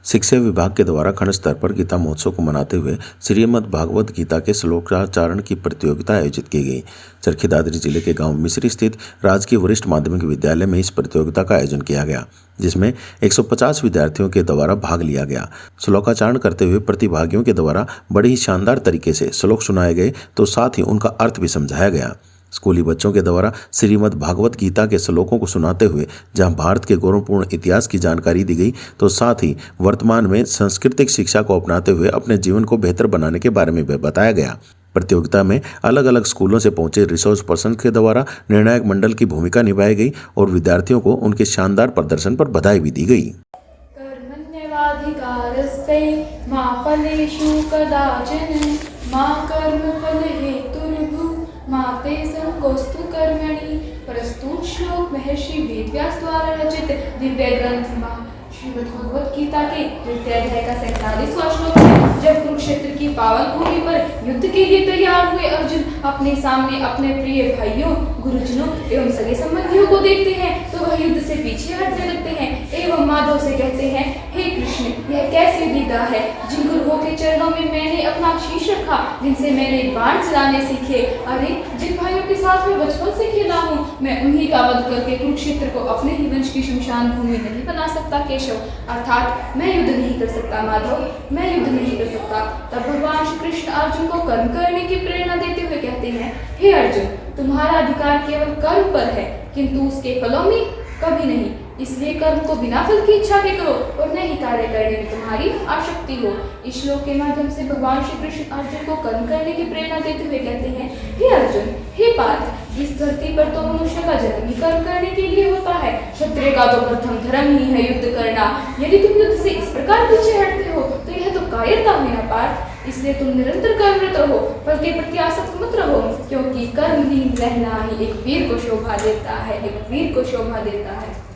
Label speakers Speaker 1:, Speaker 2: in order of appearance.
Speaker 1: शिक्षा विभाग के द्वारा खंड स्तर पर गीता महोत्सव को मनाते हुए श्रीमद् भागवत गीता के श्लोकाचारण की प्रतियोगिता आयोजित की गई। चरखी दादरी जिले के गांव मिसरी स्थित राजकीय वरिष्ठ माध्यमिक विद्यालय में इस प्रतियोगिता का आयोजन किया गया, जिसमें 150 विद्यार्थियों के द्वारा भाग लिया गया। श्लोकाचारण करते हुए प्रतिभागियों के द्वारा बड़े ही शानदार तरीके से श्लोक सुनाए गए, तो साथ ही उनका अर्थ भी समझाया गया। स्कूली बच्चों के द्वारा श्रीमद् भागवत गीता के श्लोकों को सुनाते हुए जहां भारत के गौरवपूर्ण इतिहास की जानकारी दी गई, तो साथ ही वर्तमान में सांस्कृतिक शिक्षा को अपनाते हुए अपने जीवन को बेहतर बनाने के बारे में भी बताया गया। प्रतियोगिता में अलग अलग स्कूलों से पहुंचे रिसोर्स पर्सन के द्वारा निर्णायक मंडल की भूमिका निभाई गई और विद्यार्थियों को उनके शानदार प्रदर्शन पर बधाई भी दी गई।
Speaker 2: कर्मण्येवाधिकारस्ते मा फलेषु कदाचन मा कर्मफलहेतुर्भुः मा ते संगोऽस्तु कर्मणि। प्रस्तुत श्लोक महर्षि वेदव्यास द्वारा रचित दिव्य ग्रंथ मां श्रीमद् भगवत गीता के तृतीय अध्याय का 47वां श्लोक है। जब कुरुक्षेत्र की पावन भूमि पर युद्ध के लिए तैयार हुए अर्जुन अपने सामने अपने प्रिय भाइयों, गुरुजनों एवं सगे संबंधियों को देखते हैं, तो वह युद्ध से पीछे हटने लगते हैं एवं माधव से कहते हैं, हे कृष्ण, यह कैसी लीला है। जिन गुरुओं के चरणों में मैंने अपना शीश रखा, जिनसे मैंने बाण चलाने सीखे, अरे जिन भाइयों के साथ मैं बचपन से खेला हूँ, मैं उन्हीं का वध करके कुरुक्षेत्र को अपने ही वंश की शमशान भूमि नहीं बना सकता केशव। अर्थात मैं युद्ध नहीं कर सकता माधव, मैं युद्ध नहीं कर सकता। तब भगवान श्री कृष्ण अर्जुन को कर्म करने की प्रेरणा देते हुए कहते हैं, हे अर्जुन, तुम्हारा अधिकार केवल कर्म पर है, किंतु उसके फलों में कभी नहीं। इसलिए कर्म को बिना फल की इच्छा के करो और न ही कार्य करने में तुम्हारी आसक्ति हो। इस श्लोक के माध्यम से भगवान श्री कृष्ण अर्जुन को कर्म करने की प्रेरणा देते हुए कहते हैं, हे अर्जुन, हे पार्थ, इस धरती पर तो मनुष्य का जन्म ही कर्म करने के लिए होता है। क्षत्रिय का तो प्रथम धर्म ही है युद्ध करना। यदि तुम युद्ध से इस प्रकार पीछे हटते हो तो यह तो कायरता हुई ना पार्थ। इसलिए तुम निरंतर कर्मरत रहो, फल के प्रति आसक्त मत रहो, क्योंकि कर्महीन रहना ही एक वीर को शोभा देता है, एक वीर को शोभा देता है।